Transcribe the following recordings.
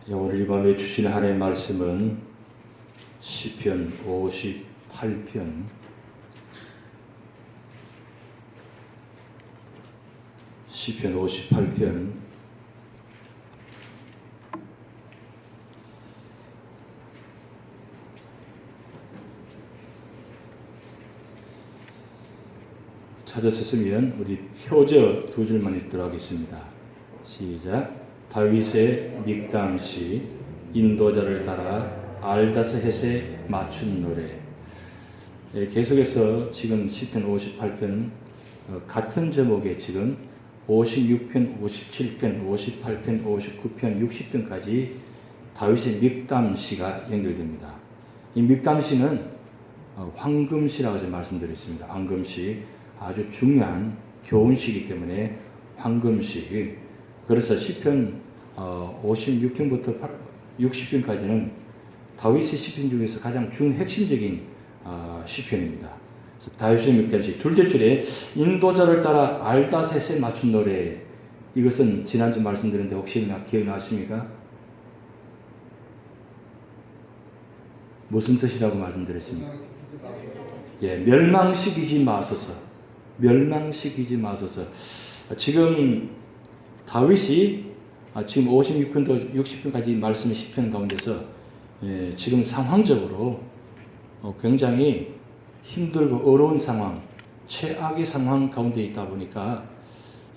오늘 이 밤에 주신 하나님의 말씀은 시편 58편 시편 58편 찾으셨으면 우리 표저 두 줄만 읽도록 하겠습니다. 시작. 다윗의 믹담시 인도자를 따라 알다스헷에 맞춘 노래. 계속해서 지금 시편 58편 같은 제목의 지금 56편, 57편, 58편, 59편, 60편까지 다윗의 믹담시가 연결됩니다. 이 믹담시는 황금시라고 말씀드렸습니다. 황금시 아주 중요한 교훈시이기 때문에 황금시. 그래서 시편 56편부터 60편까지는 다윗의 시편 중에서 가장 핵심적인 시편입니다. 다윗의 믹담시 둘째 줄에 인도자를 따라 알다셋에 맞춘 노래. 이것은 지난주 말씀드렸는데 혹시 기억나십니까? 무슨 뜻이라고 말씀드렸습니까? 예, 멸망시키지 마소서. 멸망시키지 마소서. 지금 다윗이 지금 56편도 60편까지 말씀의 시편 가운데서 지금 상황적으로 굉장히 힘들고 어려운 상황, 최악의 상황 가운데 있다 보니까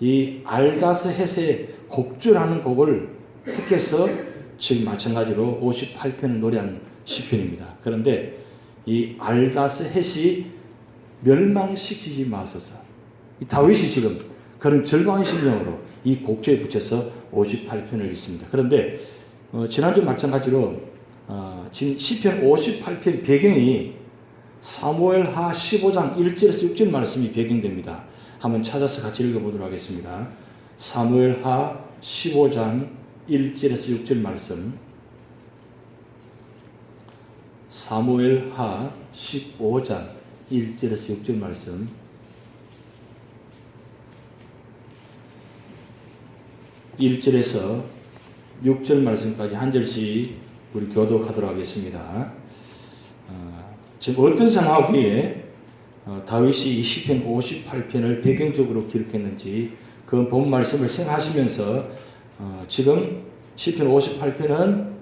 이 알다스헷의 곡주라는 곡을 택해서 지금 마찬가지로 58편을 노래한 시편입니다. 그런데 이 알다스헷이 멸망시키지 마소서. 이 다윗이 지금 그런 절망의 심령으로 이 곡조에 붙여서 58편을 읽습니다. 그런데 지난주 마찬가지로 지금 시편 58편 배경이 사무엘하 15장 1절에서 6절 말씀이 배경됩니다. 한번 찾아서 같이 읽어보도록 하겠습니다. 사무엘하 15장 1절에서 6절 말씀. 사무엘하 15장 1절에서 6절 말씀. (1절에서) 6절 말씀까지 한 절씩 우리 교독하도록 하겠습니다. 지금 어떤 상황에 다윗이 이 시편 58편을 배경적으로 기록했는지 그 본 말씀을 생각하시면서 지금 시편 58편은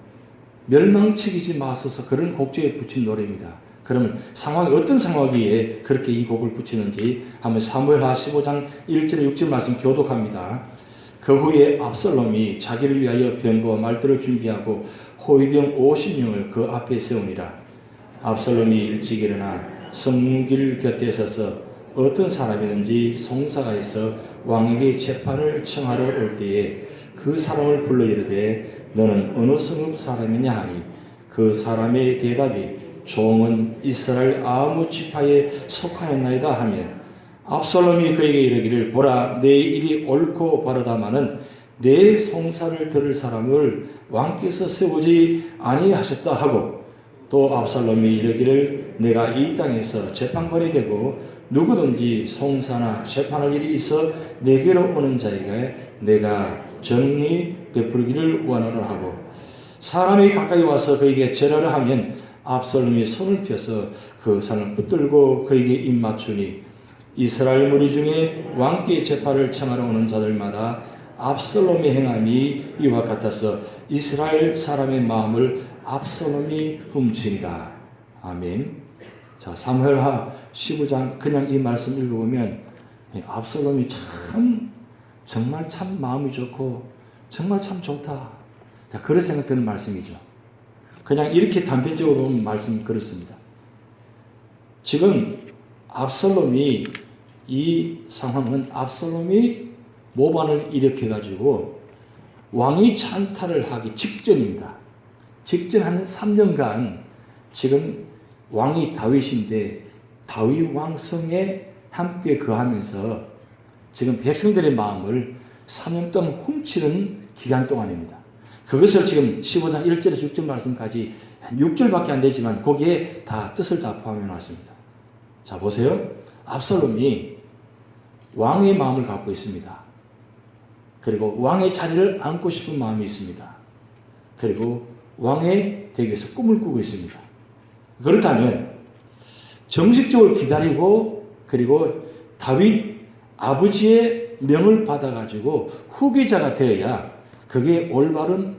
멸망시키지 마소서 그런 곡조에 붙인 노래입니다. 그러면 상황이 어떤 상황이기에 그렇게 이 곡을 붙이는지 한번 사무엘하 15장 1절에 6절 말씀 교독합니다. 그 후에 압살롬이 자기를 위하여 병거와 말들을 준비하고 호위병 50명을 그 앞에 세우니라. 압살롬이 일찍 일어나 성길 곁에 서서 어떤 사람이든지 송사가 있어 왕에게 재판을 청하러 올 때에 그 사람을 불러 이르되 너는 어느 성읍 사람이냐 하니 그 사람의 대답이 종은 이스라엘 아무 지파에 속하였나이다 하면 압살롬이 그에게 이르기를 보라 내 일이 옳고 바르다마는 내 송사를 들을 사람을 왕께서 세우지 아니하셨다 하고 또 압살롬이 이르기를 내가 이 땅에서 재판관이 되고 누구든지 송사나 재판할 일이 있어 내게로 오는 자에게 내가 정리 베풀기를 원하노라 하고 사람이 가까이 와서 그에게 절하려 하면 압살롬이 손을 펴서 그 사람을 붙들고 그에게 입맞추니 이스라엘 무리 중에 왕께 재판을 청하러 오는 자들마다 압살롬의 행함이 이와 같아서 이스라엘 사람의 마음을 압살롬이 훔치니라. 아멘. 자, 사무엘하 15장 그냥 이 말씀 읽어보면 압살롬이 정말 참 마음이 좋고 정말 참 좋다. 자, 그런 생각되는 말씀이죠. 그냥 이렇게 단편적으로 보면 말씀 그렇습니다. 지금 압살롬이 이 상황은 압살롬이 모반을 일으켜가지고 왕이 찬탈을 하기 직전입니다. 직전 한 3년간 지금 왕이 다윗인데 다윗 왕성에 함께 거하면서 지금 백성들의 마음을 3년 동안 훔치는 기간 동안입니다. 그것을 지금 15장 1절에서 6절 말씀까지 6절밖에 안 되지만 거기에 다 뜻을 다 포함해 놨습니다. 자, 보세요. 압살롬이 왕의 마음을 갖고 있습니다. 그리고 왕의 자리를 안고 싶은 마음이 있습니다. 그리고 왕이 되기 위해서 꿈을 꾸고 있습니다. 그렇다면 정식적으로 기다리고 그리고 다윗 아버지의 명을 받아가지고 후계자가 되어야 그게 올바른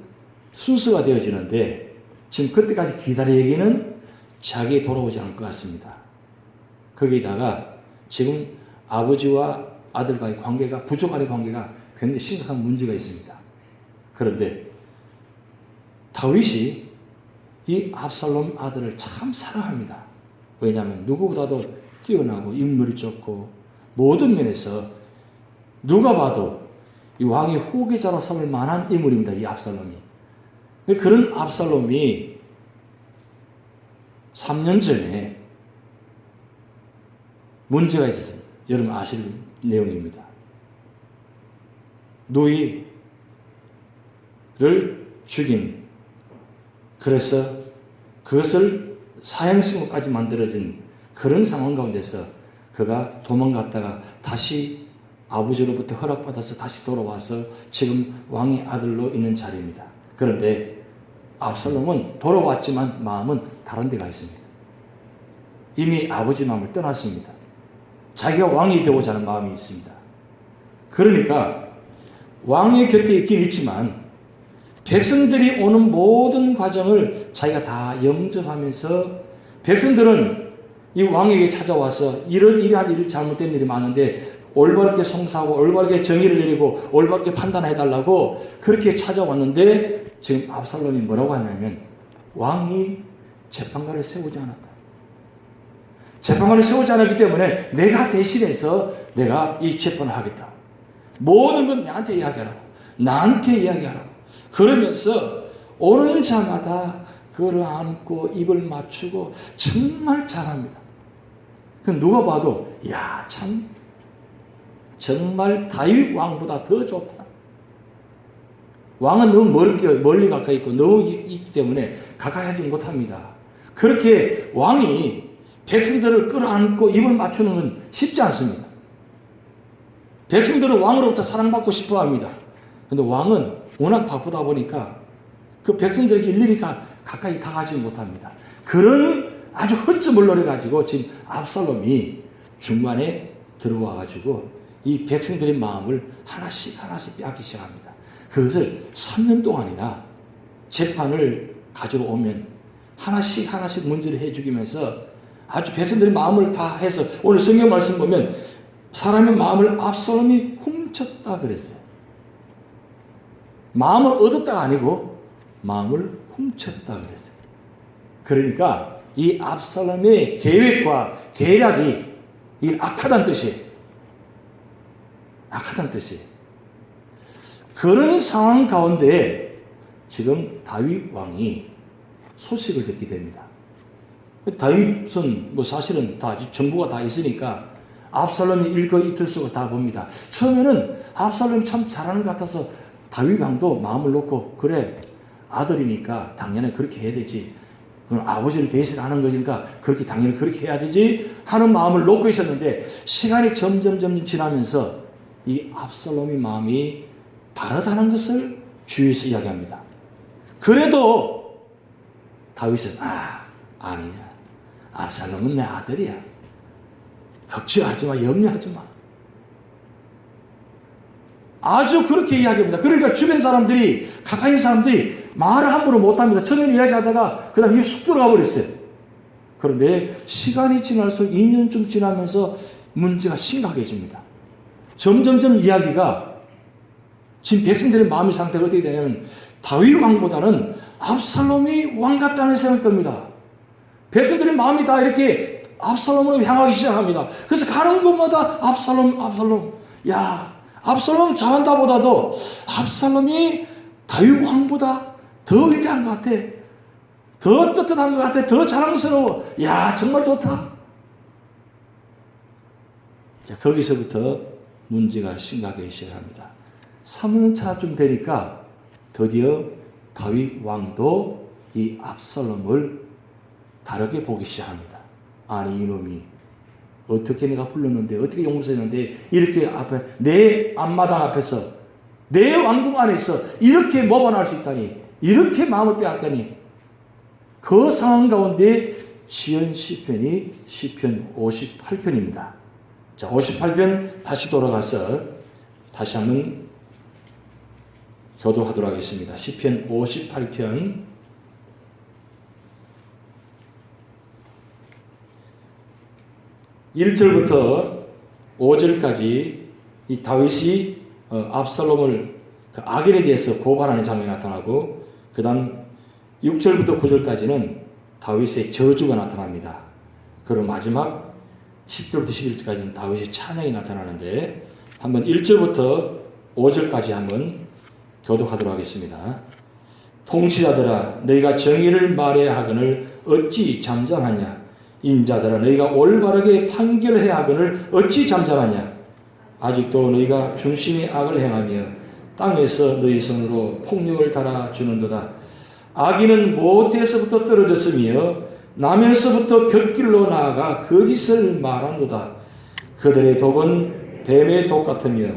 순서가 되어지는데 지금 그때까지 기다리기는 자기에 돌아오지 않을 것 같습니다. 거기다가 지금 아버지와 아들과의 관계가 부족 간의 관계가 굉장히 심각한 문제가 있습니다. 그런데 다윗이 이 압살롬 아들을 참 사랑합니다. 왜냐하면 누구보다도 뛰어나고 인물이 좋고 모든 면에서 누가 봐도 이 왕의 후계자로 삼을 만한 인물입니다. 이 압살롬이. 그런 압살롬이 3년 전에 문제가 있었어요. 여러분 아실 내용입니다. 누이를 죽인, 그래서 그것을 사형신고까지 만들어진 그런 상황 가운데서 그가 도망갔다가 다시 아버지로부터 허락받아서 다시 돌아와서 지금 왕의 아들로 있는 자리입니다. 그런데 압살롬은 돌아왔지만 마음은 다른 데가 있습니다. 이미 아버지 마음을 떠났습니다. 자기가 왕이 되고자 하는 마음이 있습니다. 그러니까 왕의 곁에 있긴 있지만 백성들이 오는 모든 과정을 자기가 다 영접하면서 백성들은 이 왕에게 찾아와서 이러한 일 잘못된 일이 많은데 올바르게 송사하고 올바르게 정의를 내리고 올바르게 판단해달라고 그렇게 찾아왔는데 지금 압살롬이 뭐라고 하냐면 왕이 재판관을 세우지 않았다. 재판관을 세우지 않았기 때문에 내가 대신해서 내가 이 재판을 하겠다. 모든 건 나한테 이야기하라고. 나한테 이야기하라고. 그러면서 오는 자마다 그를 안고 입을 맞추고 정말 잘합니다. 누가 봐도 야, 참 정말 다윗 왕보다 더 좋다. 왕은 너무 멀리 가까이 있고 너무 있기 때문에 가까이 하지 못합니다. 그렇게 왕이 백성들을 끌어안고 입을 맞추는 건 쉽지 않습니다. 백성들은 왕으로부터 사랑받고 싶어 합니다. 그런데 왕은 워낙 바쁘다 보니까 그 백성들에게 일일이 가까이 다가가지 못합니다. 그런 아주 허점을 노려가지고 지금 압살롬이 중간에 들어와가지고 이 백성들의 마음을 하나씩 빼앗기 시작합니다. 그것을 3년 동안이나 재판을 가지러 오면 하나씩 문제를 해주면서 아주 백성들의 마음을 다 해서 오늘 성경 말씀 보면 사람의 마음을 압살롬이 훔쳤다 그랬어요. 마음을 얻었다가 아니고 마음을 훔쳤다 그랬어요. 그러니까 이 압살롬의 계획과 계략이 이 악하다는 뜻이에요. 악하다는 뜻이에요. 그런 상황 가운데 지금 다윗 왕이 소식을 듣게 됩니다. 다윗은 사실은 다 정보가 다 있으니까 압살롬이 일거이틀 쓰고 다 봅니다. 처음에는 압살롬이 참 잘하는 것 같아서 다윗 왕도 마음을 놓고 그래 아들이니까 당연히 그렇게 해야 되지. 그럼 아버지를 대신하는 거니까 그렇게 당연히 그렇게 해야 되지 하는 마음을 놓고 있었는데 시간이 점점 지나면서 이 압살롬의 마음이 다르다는 것을 주위에서 이야기합니다. 그래도 다윗은 아니야. 압살롬은 내 아들이야. 걱정하지 마. 염려하지 마. 아주 그렇게 이야기합니다. 그러니까 주변 사람들이 가까이 있는 사람들이 말을 함부로 못합니다. 처음에 이야기하다가 그 다음에 입이 쑥 들어가 버렸어요. 그런데 시간이 지날수록 2년쯤 지나면서 문제가 심각해집니다. 점점 이야기가 지금 백성들의 마음의 상태가 어떻게 되냐면 다윗 왕보다는 압살롬이 왕 같다는 생각이 듭니다. 백성들의 마음이 다 이렇게 압살롬으로 향하기 시작합니다. 그래서 가는 곳마다 압살롬. 야, 압살롬 잘한다 보다도 압살롬이 다윗 왕보다 더 위대한 것 같아. 더 떳떳한 것 같아. 더 자랑스러워. 야, 정말 좋다. 자, 거기서부터 문제가 심각하게 시작합니다. 3년 차쯤 되니까 드디어 다윗 왕도 이 압살롬을 다르게 보기 시작합니다. 아니 이놈이 어떻게 내가 불렀는데 어떻게 용서했는데 이렇게 앞에 내 앞마당 앞에서 내 왕궁 안에서 이렇게 모반할 수 있다니 이렇게 마음을 빼앗다니 그 상황 가운데 지은 시편이 시편 58편입니다. 자, 58편 다시 돌아가서 다시 한번 교도하도록 하겠습니다. 시편 58편 1절부터 5절까지 이 다윗이 압살롬을 그 악인에 대해서 고발하는 장면이 나타나고 그 다음 6절부터 9절까지는 다윗의 저주가 나타납니다. 그리고 마지막 10절부터 11절까지는 다윗의 찬양이 나타나는데 한번 1절부터 5절까지 한번 교독하도록 하겠습니다. 통치자들아 너희가 정의를 말해야 하거늘 어찌 잠잠하냐. 인자들아 너희가 올바르게 판결해야 하거늘 어찌 잠잠하냐. 아직도 너희가 중심의 악을 행하며 땅에서 너희 손으로 폭력을 달아주는도다. 악인은 모태에서부터 떨어졌으며 나면서부터 곁길로 나아가 거짓을 말한도다. 그들의 독은 뱀의 독 같으며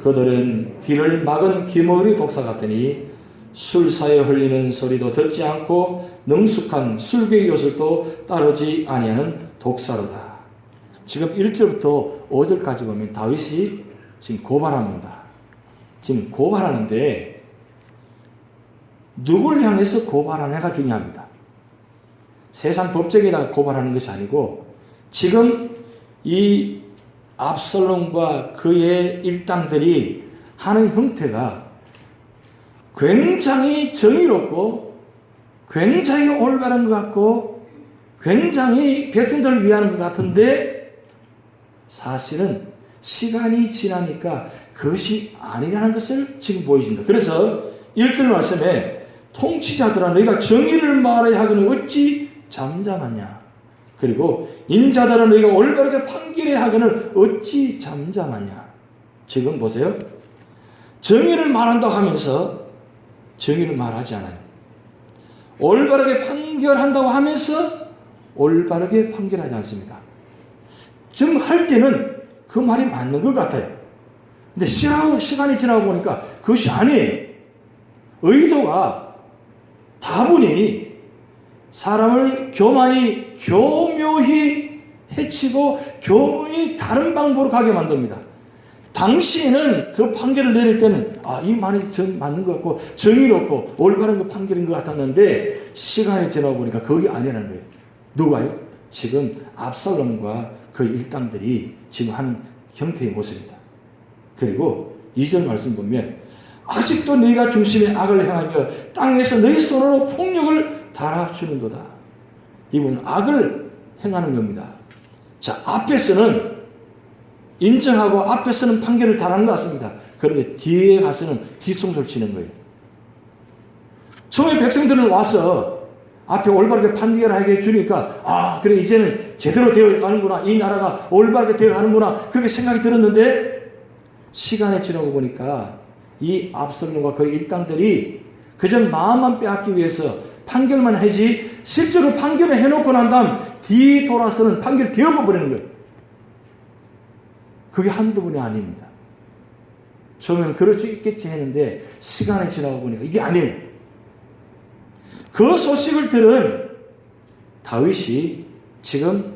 그들은 길을 막은 기머리 독사 같으니 술사에 흘리는 소리도 듣지 않고 능숙한 술괴의 요술도 따르지 아니하는 독사로다. 지금 1절부터 5절까지 보면 다윗이 지금 고발합니다. 지금 고발하는데 누굴 향해서 고발하냐가 중요합니다. 세상 법정에다가 고발하는 것이 아니고 지금 이 압살롬과 그의 일당들이 하는 형태가 굉장히 정의롭고 굉장히 올바른 것 같고 굉장히 백성들을 위하는 것 같은데 사실은 시간이 지나니까 그것이 아니라는 것을 지금 보여줍니다. 그래서 1절 말씀에 통치자들아 너희가 정의를 말해야 하거늘 어찌 잠잠하냐. 그리고 인자들아 너희가 올바르게 판결해야 하거늘 어찌 잠잠하냐. 지금 보세요. 정의를 말한다고 하면서 정의를 말하지 않아요. 올바르게 판결한다고 하면서 올바르게 판결하지 않습니다. 지금 할 때는 그 말이 맞는 것 같아요. 근데 시간이 지나고 보니까 그것이 아니에요. 의도가 다분히 사람을 교묘히 해치고 교묘히 다른 방법으로 가게 만듭니다. 당시에는 그 판결을 내릴 때는 이 말이 맞는 것 같고 정의롭고 올바른 그 판결인 것 같았는데 시간이 지나고 보니까 그게 아니라는 거예요. 누가요? 지금 압살롬과 그 일당들이 지금 하는 형태의 모습입니다. 그리고 2절 말씀 보면 아직도 너희가 중심의 악을 행하며 땅에서 너희 손으로 폭력을 달아주는도다. 이분은 악을 행하는 겁니다. 자, 앞에서는 인정하고 앞에서는 판결을 잘하는 것 같습니다. 그런데 뒤에 가서는 뒤통수를 치는 거예요. 처음에 백성들은 와서 앞에 올바르게 판결하게 주니까 그래 이제는 제대로 되어 가는구나. 이 나라가 올바르게 되어 가는구나. 그렇게 생각이 들었는데 시간이 지나고 보니까 이 압살롬과 그 일당들이 그저 마음만 빼앗기 위해서 판결만 하지 실제로 판결을 해놓고 난 다음 뒤돌아서는 판결이 되어버리는 거예요. 그게 한두 분이 아닙니다. 처음에는 그럴 수 있겠지 했는데 시간이 지나고 보니까 이게 아니에요. 그 소식을 들은 다윗이 지금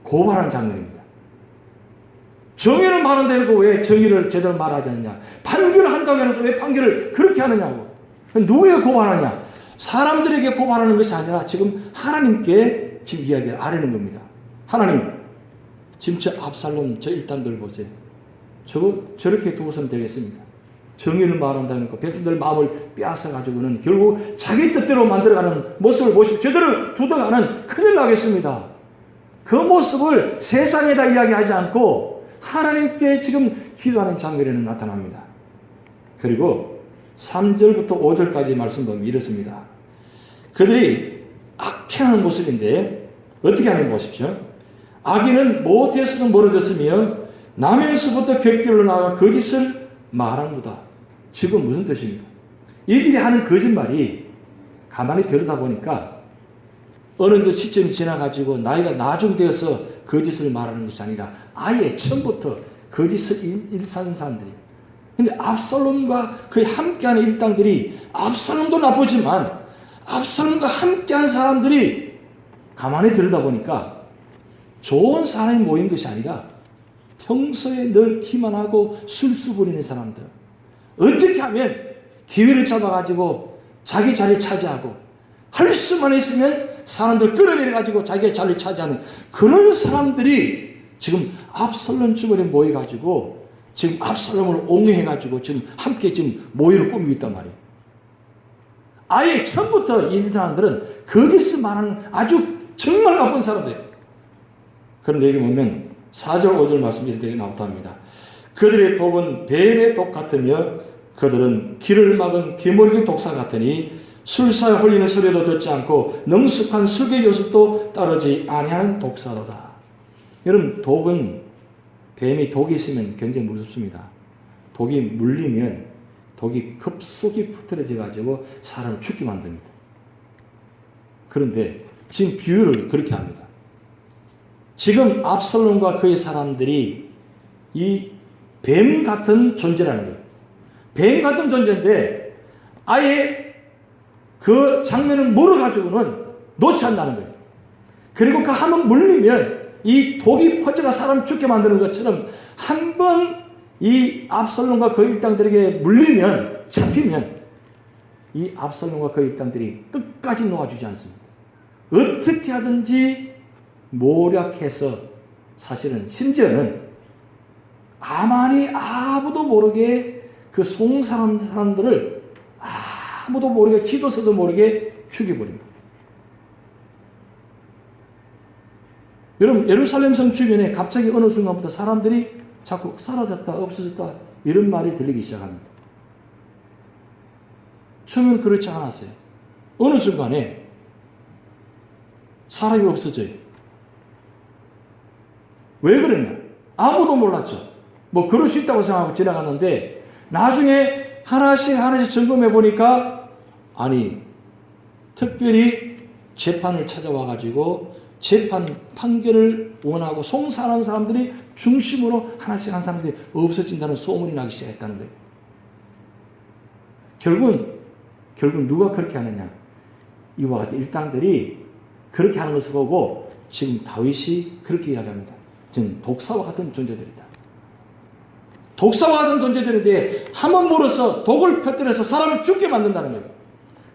고발한 장면입니다. 정의를 말한다고 왜 정의를 제대로 말하지 않느냐. 판결을 한다고 해서 왜 판결을 그렇게 하느냐고. 누구에게 고발하냐. 사람들에게 고발하는 것이 아니라 지금 하나님께 지금 이야기를 아뢰는 겁니다. 하나님, 지금 저 압살롬 저 일당들 보세요. 저렇게 두고서는 되겠습니까? 정의를 말한다는 거 백성들 마음을 빼앗아가지고는 결국 자기 뜻대로 만들어가는 모습을 보시고 제대로 두어가는 큰일 나겠습니다. 그 모습을 세상에다 이야기하지 않고 하나님께 지금 기도하는 장면에는 나타납니다. 그리고 3절부터 5절까지 말씀 보면 이렇습니다. 그들이 악행하는 모습인데 어떻게 하는 거 보십시오. 악인은 모태에서도 멀어졌으며 남에서부터 곁길로 나가 거짓을 말한도다. 지금 무슨 뜻입니까? 이들이 하는 거짓말이 가만히 들여다보니까 어느 시점이 지나가지고 나이가 나중되어서 거짓을 말하는 것이 아니라 아예 처음부터 거짓을 일삼는 사람들이 근데 압살롬과 그의 함께하는 일당들이, 압살롬도 나쁘지만 압살롬과 함께한 사람들이 가만히 들여다보니까 좋은 사람이 모인 것이 아니라 평소에 늘 기만하고 술수 부리는 사람들, 어떻게 하면 기회를 잡아가지고 자기 자리를 차지하고 할 수만 있으면 사람들 끌어내려가지고 자기의 자리를 차지하는 그런 사람들이 지금 압살롬 주변에 모여가지고 지금 압살롬을 옹호해가지고 지금 함께 지금 모의를 꾸미고 있단 말이에요. 아예 처음부터 이 사람들은 거짓을 말하는 아주 정말 나쁜 사람들이에요. 그런데 여기 보면 4절 5절 말씀이 이렇게 나옵니다. 그들의 독은 뱀의 독 같으며 그들은 길을 막은 기몰기 독사 같으니 술사에 홀리는 소리도 듣지 않고 능숙한 술의 요술도 따르지 아니하는 독사로다. 여러분, 독은, 뱀이 독이 있으면 굉장히 무섭습니다. 독이 물리면 독이 급속히 퍼뜨려져 가지고 사람을 죽게 만듭니다. 그런데 지금 비유를 그렇게 합니다. 지금 압살롬과 그의 사람들이 이 뱀 같은 존재라는 거예요. 뱀 같은 존재인데 아예 그 장면을 몰아가지고는 놓지 않는다는 거예요. 그리고 그 한번 물리면 이 독이 퍼져가 사람 죽게 만드는 것처럼 한번 이 압살롬과 그 일당들에게 물리면, 잡히면 이 압살롬과 그 일당들이 끝까지 놓아주지 않습니다. 어떻게 하든지 모략해서 사실은 심지어는 아만이 아무도 모르게 그 사람들을 아무도 모르게, 지도서도 모르게 죽여버립니다. 여러분, 예루살렘 성 주변에 갑자기 어느 순간부터 사람들이 자꾸 사라졌다, 없어졌다 이런 말이 들리기 시작합니다. 처음에는 그렇지 않았어요. 어느 순간에 사람이 없어져요. 왜 그랬냐? 아무도 몰랐죠. 뭐 그럴 수 있다고 생각하고 지나갔는데 나중에 하나씩 점검해 보니까 아니, 특별히 재판을 찾아와 가지고 재판 판결을 원하고 송사하는 사람들이 중심으로 하나씩 한 사람들이 없어진다는 소문이 나기 시작했다는 거예요. 결국 누가 그렇게 하느냐? 이와 같은 일당들이 그렇게 하는 것을 보고 지금 다윗이 그렇게 이야기합니다. 지금 독사와 같은 존재들이다. 독사와 같은 존재들인데 한번 물어서 독을 펴뜨려서 사람을 죽게 만든다는 거예요.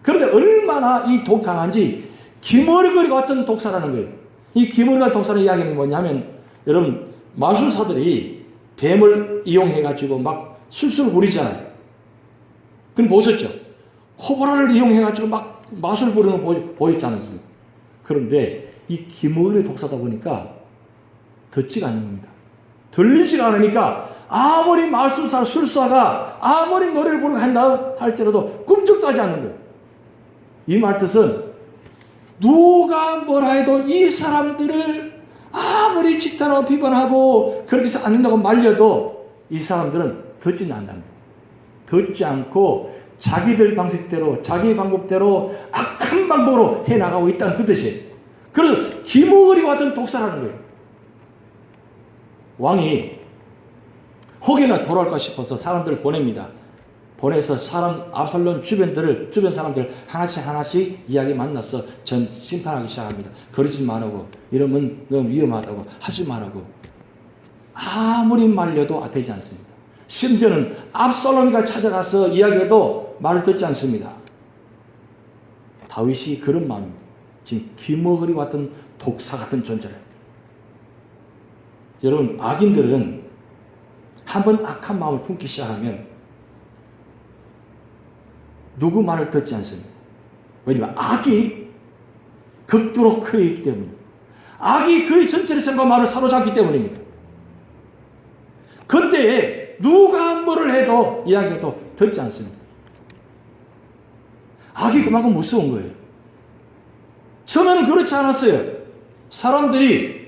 그런데 얼마나 이 독 강한지 기머리거리 같은 독사라는 거예요. 이 기머리 같은 독사의 이야기는 뭐냐면 여러분, 마술사들이 뱀을 이용해가지고 막 술술 부리잖아요. 그럼 보셨죠? 코브라를 이용해가지고 막 마술 부르는 거 보였지 않습니까? 그런데 이 기머리 독사다 보니까 듣지가 않는 겁니다. 들리지가 않으니까 아무리 마술사, 술사가 아무리 노래를 부르고 한다 할지라도 꿈쩍도 하지 않는 거예요. 이 말 뜻은 누가 뭐라 해도 이 사람들을 아무리 지탄하고 비판하고 그렇게 해서 안 된다고 말려도 이 사람들은 듣지는 않는다는 거예요. 듣지 않고 자기들 방식대로, 자기 방법대로 악한 방법으로 해나가고 있다는 그 뜻이에요. 그래서 기머리와 같은 독사라는 거예요. 왕이 혹여나 돌아올까 싶어서 사람들을 보냅니다. 보내서 압살롬 주변 사람들 하나씩 이야기 만나서 전 심판하기 시작합니다. 그러지 말라고, 이러면 너무 위험하다고, 하지 말라고. 아무리 말려도 되지 않습니다. 심지어는 압살롬이가 찾아가서 이야기해도 말을 듣지 않습니다. 다윗이 그런 마음입니다. 지금 기머리 같은 독사 같은 존재를. 여러분, 악인들은 한번 악한 마음을 품기 시작하면 누구 말을 듣지 않습니다. 왜냐하면 악이 극도로 크게 있기 때문입니다. 악이 그의 전체의 생각과 마음을 사로잡기 때문입니다. 그때에 누가 뭐를 해도 이야기해도 듣지 않습니다. 악이 그만큼 무서운 거예요. 처음에는 그렇지 않았어요. 사람들이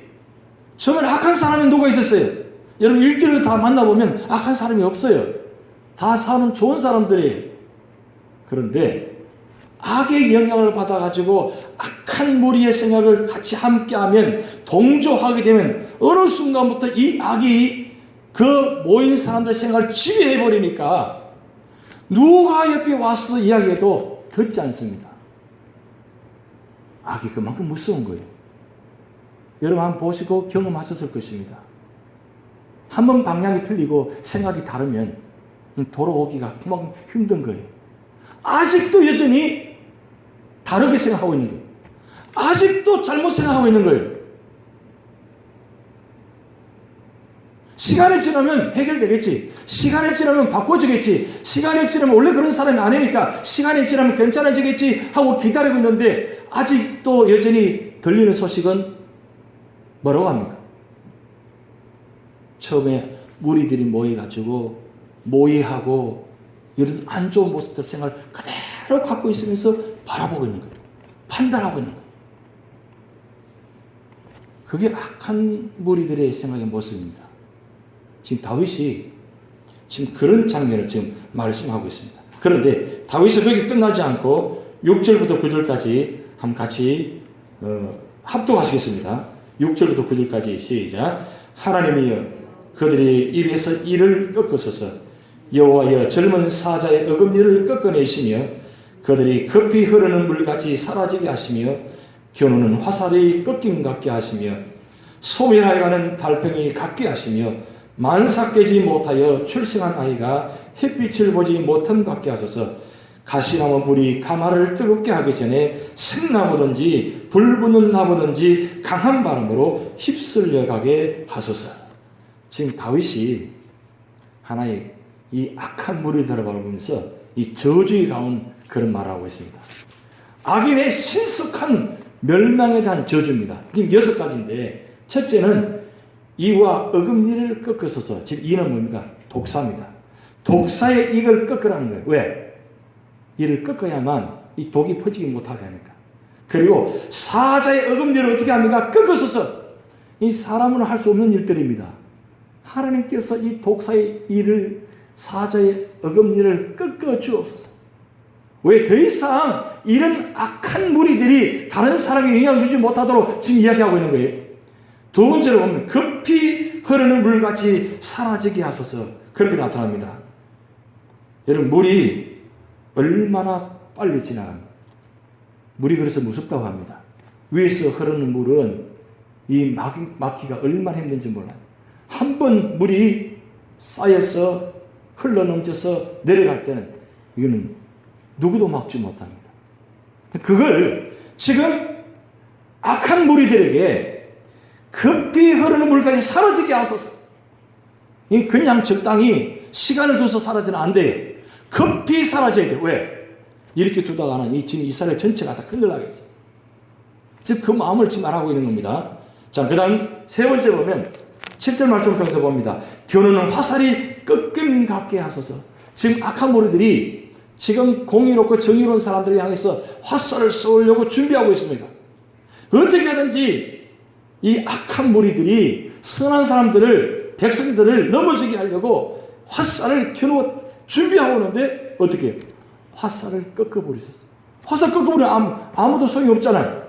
처음에는 악한 사람이 누가 있었어요? 여러분, 일길을 다 만나보면 악한 사람이 없어요. 다 사는 좋은 사람들이에요. 그런데 악의 영향을 받아가지고 악한 무리의 생각을 같이 함께하면, 동조하게 되면 어느 순간부터 이 악이 그 모인 사람들의 생각을 지배해버리니까 누가 옆에 와서 이야기해도 듣지 않습니다. 악이 그만큼 무서운 거예요. 여러분 한번 보시고 경험하셨을 것입니다. 한번 방향이 틀리고 생각이 다르면 돌아오기가 그만큼 힘든 거예요. 아직도 여전히 다르게 생각하고 있는 거예요. 아직도 잘못 생각하고 있는 거예요. 시간이 지나면 해결되겠지. 시간이 지나면 바꿔지겠지. 시간이 지나면 원래 그런 사람이 아니니까 시간이 지나면 괜찮아지겠지 하고 기다리고 있는데 아직도 여전히 들리는 소식은 뭐라고 합니까? 처음에 무리들이 모여가지고 모의하고 이런 안 좋은 모습들 생각을 그대로 갖고 있으면서 바라보고 있는 거예요. 판단하고 있는 거예요. 그게 악한 무리들의 생각의 모습입니다. 지금 다윗이 지금 그런 장면을 지금 말씀하고 있습니다. 그런데 다윗은 거기 끝나지 않고 6절부터 9절까지 한번 같이 합독하시겠습니다. 6절부터 9절까지 시작. 하나님이여 그들이 입에서 이를 꺾으소서. 여호와여 젊은 사자의 어금니를 꺾어내시며 그들이 급히 흐르는 물같이 사라지게 하시며 겨누는 화살이 꺾임 같게 하시며 소멸하여 가는 달팽이 같게 하시며 만삭 깨지 못하여 출생한 아이가 햇빛을 보지 못함 같게 하소서. 가시나무 불이 가마를 뜨겁게 하기 전에 생나무든지 불 붙는 나무든지 강한 바람으로 휩쓸려 가게 하소서. 지금 다윗이 하나의 이 악한 무리들을 바라보면서 이 저주에 가운 그런 말을 하고 있습니다. 악인의 신속한 멸망에 대한 저주입니다. 지금 6가지인데 첫째는 이와 어금니를 꺾으소서. 지금 이는 뭡니까? 독사입니다. 독사의 이를 꺾으라는 거예요. 왜? 이를 꺾어야만 이 독이 퍼지기 못하게 하니까. 그리고 사자의 어금니를 어떻게 합니까? 꺾으소서. 이 사람으로 할 수 없는 일들입니다. 하나님께서 이 독사의 이를 사자의 어금니를 꺾어 주옵소서. 왜? 더 이상 이런 악한 무리들이 다른 사람에게 영향을 주지 못하도록 지금 이야기하고 있는 거예요. 두 번째로 보면 급히 흐르는 물같이 사라지게 하소서. 그렇게 나타납니다. 여러분 물이 얼마나 빨리 지나갑니다. 물이 그래서 무섭다고 합니다. 위에서 흐르는 물은 이 막기가 얼마나 힘든지 몰라요. 한 번 물이 쌓여서 흘러넘쳐서 내려갈 때는 이거는 누구도 막지 못합니다. 그걸 지금 악한 무리들에게 급히 흐르는 물까지 사라지게 하소서. 그냥 적당히 시간을 둬서 사라지는 안 돼요. 급히 사라져야 돼요. 왜? 이렇게 두다가는 지금 이스라엘 전체가 다 큰일 나겠어요. 즉 그 마음을 지금 말하고 있는 겁니다. 자, 그 다음 세 번째 보면 7절 말씀을 통해서 봅니다. 겨누는 화살이 꺾임 같게 하소서. 지금 악한 무리들이 지금 공의롭고 정의로운 사람들을 향해서 화살을 쏘려고 준비하고 있습니다. 어떻게 하든지 이 악한 무리들이 선한 사람들을, 백성들을 넘어지게 하려고 화살을 겨누어 준비하고 오는데 어떻게 해요? 화살을 꺾어버리셨어요. 화살 꺾어버리면 아무도 소용이 없잖아요.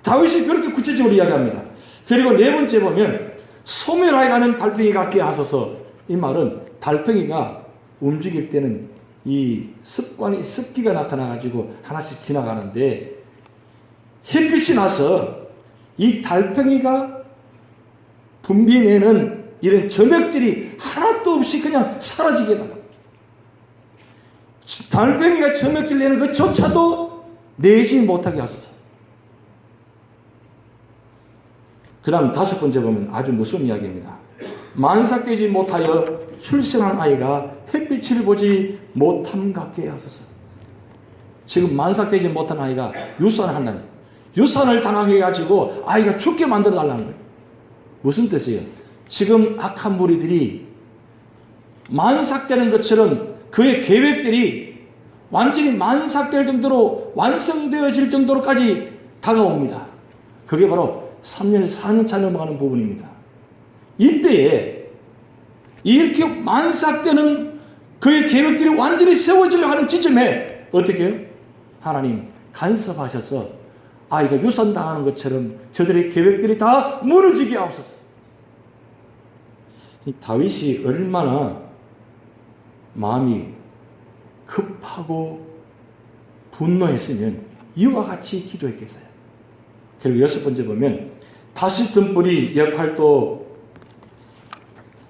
다윗이 그렇게 구체적으로 이야기합니다. 그리고 네 번째 보면 소멸하여 가는 달팽이 같게 하소서. 이 말은 달팽이가 움직일 때는 이 습기가 나타나가지고 하나씩 지나가는데 햇빛이 나서 이 달팽이가 분비내는 이런 점액질이 하나도 없이 그냥 사라지게 나가. 달팽이가 점액질 내는 그조차도 내지 못하게 하소서. 그 다음 다섯 번째 보면 아주 무서운 이야기입니다. 만삭되지 못하여 출생한 아이가 햇빛을 보지 못함 같게 하소서. 지금 만삭되지 못한 아이가 유산을 한다는 거예요. 유산을 당하게 해가지고 아이가 죽게 만들어 달라는 거예요. 무슨 뜻이에요? 지금 악한 무리들이 만삭되는 것처럼 그의 계획들이 완전히 만삭될 정도로 완성되어질 정도로까지 다가옵니다. 그게 바로 3년, 4년차 넘어가는 부분입니다. 이때에 이렇게 만삭되는 그의 계획들이 완전히 세워지려고 하는 지점에 어떻게 해요? 하나님 간섭하셔서 아이가 유산당하는 것처럼 저들의 계획들이 다 무너지게 하옵소서. 이 다윗이 얼마나 마음이 급하고 분노했으면 이와 같이 기도했겠어요. 그리고 여섯 번째 보면 다시 등불이 역할도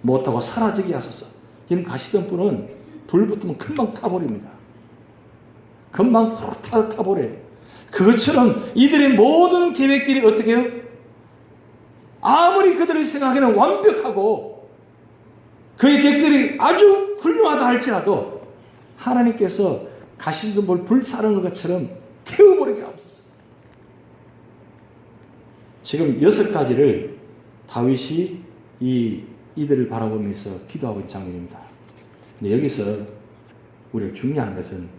못하고 사라지게 하소서. 지금 가시등불은 불 붙으면 금방 타버립니다. 금방 타버려요. 그것처럼 이들의 모든 계획들이 어떻게 해요? 아무리 그들의 생각에는 완벽하고 그의 계획들이 아주 훌륭하다 할지라도 하나님께서 가시등불 불사르는 것처럼 태워버리게 하옵소서. 지금 6가지를 다윗이 이들을 바라보면서 기도하고 있는 장면입니다. 근데 여기서 우리가 중요한 것은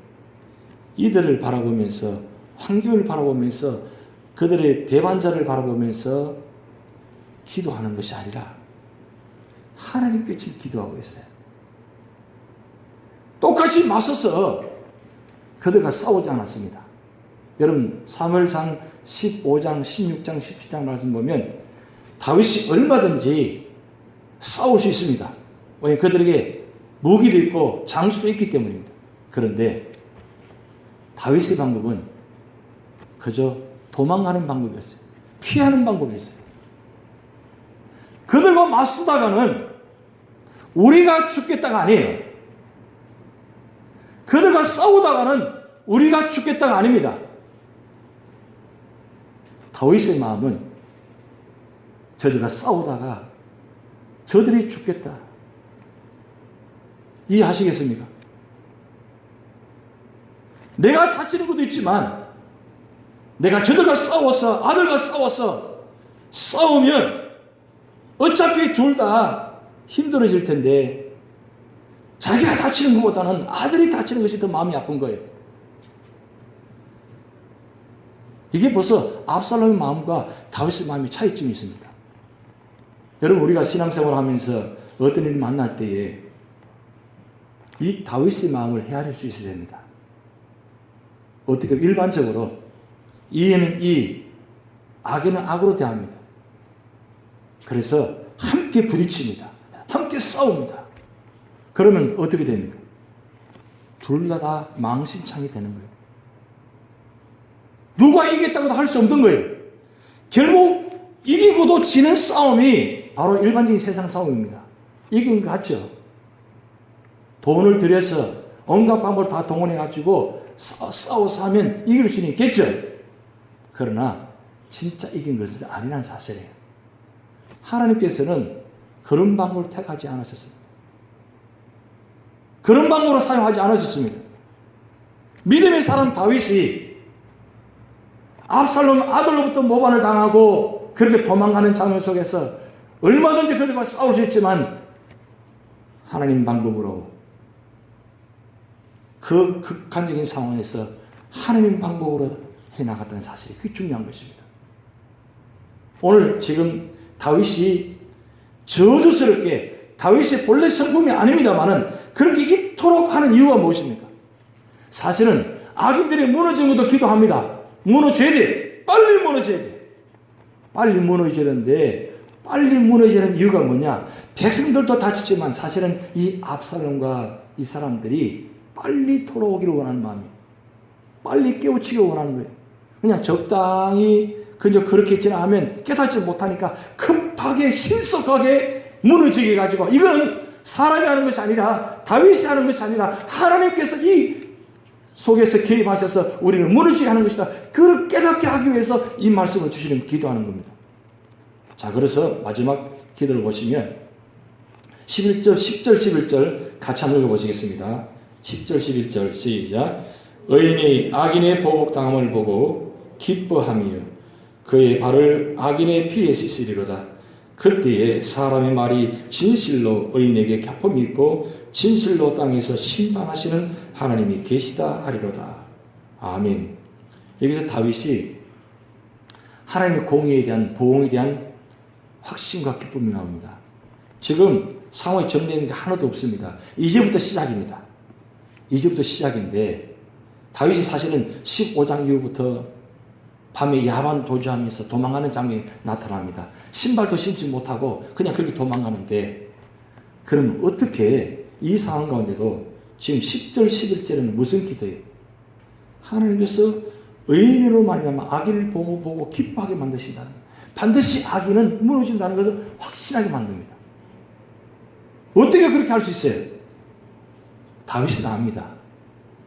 이들을 바라보면서, 환경을 바라보면서, 그들의 배반자를 바라보면서 기도하는 것이 아니라 하나님께 지금 기도하고 있어요. 똑같이 맞서서 그들과 싸우지 않았습니다. 여러분 사무엘상 15장, 16장, 17장 말씀 보면 다윗이 얼마든지 싸울 수 있습니다. 왜냐하면 그들에게 무기도 있고 장수도 있기 때문입니다. 그런데 다윗의 방법은 그저 도망가는 방법이었어요. 피하는 방법이었어요. 그들과 맞서다가는 우리가 죽겠다가 아니에요. 그들과 싸우다가는 우리가 죽겠다가 아닙니다. 다윗의 마음은 저들과 싸우다가 저들이 죽겠다. 이해하시겠습니까? 내가 다치는 것도 있지만 내가 저들과 싸워서, 아들과 싸워서 싸우면 어차피 둘 다 힘들어질 텐데 자기가 다치는 것보다는 아들이 다치는 것이 더 마음이 아픈 거예요. 이게 벌써 압살롬의 마음과 다윗의 마음의 차이점이 있습니다. 여러분 우리가 신앙생활을 하면서 어떤 일을 만날 때에 이 다윗의 마음을 헤아릴 수 있어야 됩니다. 어떻게 일반적으로 이에는 이, 악에는 악으로 대합니다. 그래서 함께 부딪힙니다. 함께 싸웁니다. 그러면 어떻게 됩니까? 둘 다 망신창이 되는 거예요. 누가 이겼다고도 할 수 없는 거예요. 결국 이기고도 지는 싸움이 바로 일반적인 세상 싸움입니다. 이긴 것 같죠? 돈을 들여서 온갖 방법을 다 동원해가지고 싸워서 하면 이길 수는 있겠죠? 그러나 진짜 이긴 것은 아니라는 사실이에요. 하나님께서는 그런 방법을 택하지 않으셨습니다. 그런 방법으로 사용하지 않으셨습니다. 믿음의 사람 다윗이 압살롬 아들로부터 모반을 당하고 그렇게 도망가는 장면 속에서 얼마든지 그들과 싸울 수 있지만 하나님 방법으로 그 극한적인 상황에서 하나님 방법으로 해나갔다는 사실이 그게 중요한 것입니다. 오늘 지금 다윗이 저주스럽게 다윗이 본래 성품이 아닙니다만은 그렇게 이토록 하는 이유가 무엇입니까? 사실은 악인들이 무너지는 것도 기도합니다. 무너져야 돼. 빨리 무너져야 돼. 빨리 무너져야 되는데 빨리 무너지는 이유가 뭐냐? 백성들도 다치지만 사실은 이 압살롬과 이 사람들이 빨리 돌아오기를 원하는 마음이에요. 빨리 깨우치기 원하는 거예요. 그냥 적당히 그저 그렇게 지나가면 깨닫지 못하니까 급하게 신속하게 무너지게 해가지고 이거는 사람이 하는 것이 아니라 다윗이 하는 것이 아니라 하나님께서 이 속에서 개입하셔서 우리를 무너지게 하는 것이다. 그걸 깨닫게 하기 위해서 이 말씀을 주시는 기도하는 겁니다. 자, 그래서 마지막 기도를 보시면 11절, 10절, 11절 같이 한번 읽어보시겠습니다. 10절, 11절 시작. 의인이 악인의 보복당함을 보고 기뻐하며 그의 발을 악인의 피에 씻으리로다. 그때에 사람의 말이 진실로 의인에게 갸품이 있고 진실로 땅에서 심판하시는 하나님이 계시다 하리로다. 아멘. 여기서 다윗이 하나님의 공의에 대한 보응에 대한 확신과 기쁨이 나옵니다. 지금 상황이 정리되는 게 하나도 없습니다. 이제부터 시작입니다. 이제부터 시작인데 다윗이 사실은 15장 이후부터 밤에 야반 도주하면서 도망가는 장면이 나타납니다. 신발도 신지 못하고 그냥 그렇게 도망가는데 그럼 어떻게 이 상황 가운데도 지금 10절 11절에는 무슨 기도예요? 하나님께서 의인으로 말미암아 악인을 보고 기뻐하게 만드신다는 거예요. 반드시 악인은 무너진다는 것을 확실하게 만듭니다. 어떻게 그렇게 할 수 있어요? 다윗은 압니다.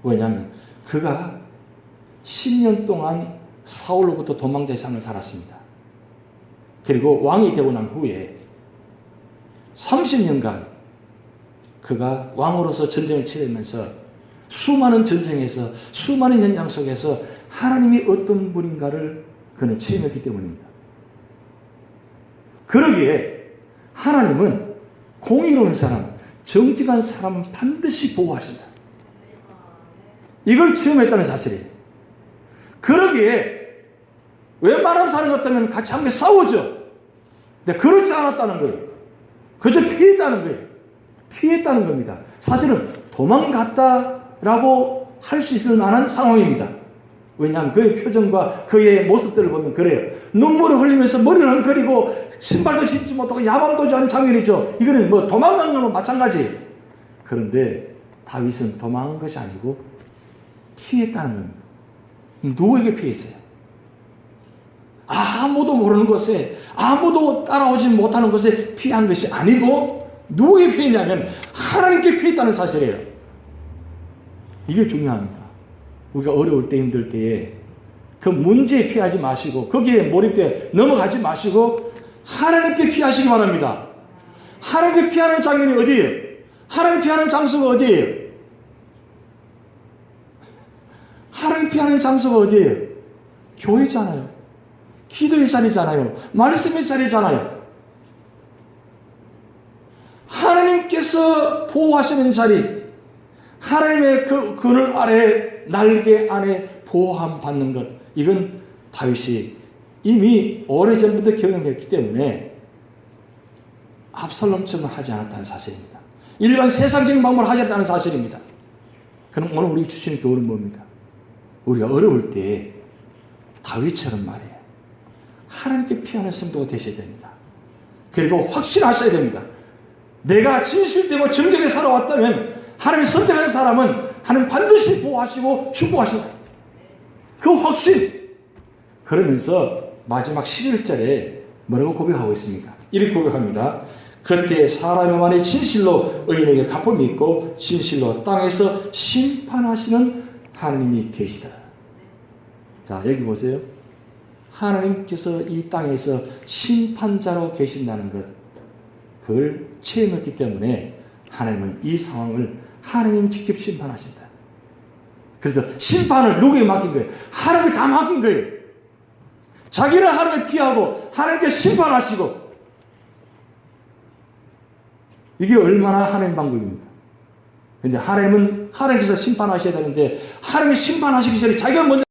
왜냐하면 그가 10년 동안 사울로부터 도망자의 삶을 살았습니다. 그리고 왕이 되고 난 후에 30년간 그가 왕으로서 전쟁을 치르면서 수많은 전쟁에서 수많은 현장 속에서 하나님이 어떤 분인가를 그는 체험했기 때문입니다. 그러기에 하나님은 공의로운 사람, 정직한 사람은 반드시 보호하신다. 이걸 체험했다는 사실이에요. 그러기에 웬만한 사람 같으면 같이 함께 싸우죠. 근데 그렇지 않았다는 거예요. 그저 피했다는 거예요. 피했다는 겁니다. 사실은 도망갔다라고 할 수 있을 만한 상황입니다. 왜냐하면 그의 표정과 그의 모습들을 보면 그래요. 눈물을 흘리면서 머리를 헝클이고 신발도 신지 못하고 야밤도주하는 장면이죠. 이거는 뭐 도망간 거는 마찬가지예요. 그런데 다윗은 도망한 것이 아니고 피했다는 겁니다. 누구에게 피했어요? 아무도 모르는 곳에, 아무도 따라오지 못하는 곳에 피한 것이 아니고 누구에게 피했냐면 하나님께 피했다는 사실이에요. 이게 중요합니다. 우리가 어려울 때, 힘들 때에 그 문제에 피하지 마시고 거기에 몰입돼 넘어가지 마시고 하나님께 피하시기 바랍니다. 하나님께 피하는 장면이 어디예요? 하나님 피하는 장소가 어디예요? 하나님 피하는 장소가 어디예요? 교회잖아요. 기도의 자리잖아요. 말씀의 자리잖아요. 하나님께서 보호하시는 자리, 하나님의 그 그늘 아래, 날개 안에 보호함 받는 것, 이건 다윗이 이미 오래전부터 경험했기 때문에 압살롬처럼 하지 않았다는 사실입니다. 일반 세상적인 방법을 하지 않았다는 사실입니다. 그럼 오늘 우리 주시는 교훈은 뭡니까? 우리가 어려울 때 다윗처럼 말이에요. 하나님께 피하는 성도가 되셔야 됩니다. 그리고 확신하셔야 됩니다. 내가 진실되고 정직하게 살아왔다면 하나님이 선택하는 사람은 하나님 반드시 보호하시고 축복하신다. 그 확신. 그러면서 마지막 11절에 뭐라고 고백하고 있습니까? 이렇게 고백합니다. 그때 사람의 말에 진실로 의인에게 갚음이 있고 진실로 땅에서 심판하시는 하나님이 계시다. 자, 여기 보세요. 하나님께서 이 땅에서 심판자로 계신다는 것, 그걸 체험했기 때문에 하나님은 이 상황을 하나님 직접 심판하신다. 그래서 심판을 누구에게 맡긴 거예요? 하나님께 다 맡긴 거예요. 자기는 하나님께 피하고 하나님께 심판하시고, 이게 얼마나 하나님 방법입니까? 근데 하나님은 하나님께서 심판하셔야 되는데 하나님이 심판하시기 전에 자기가 먼저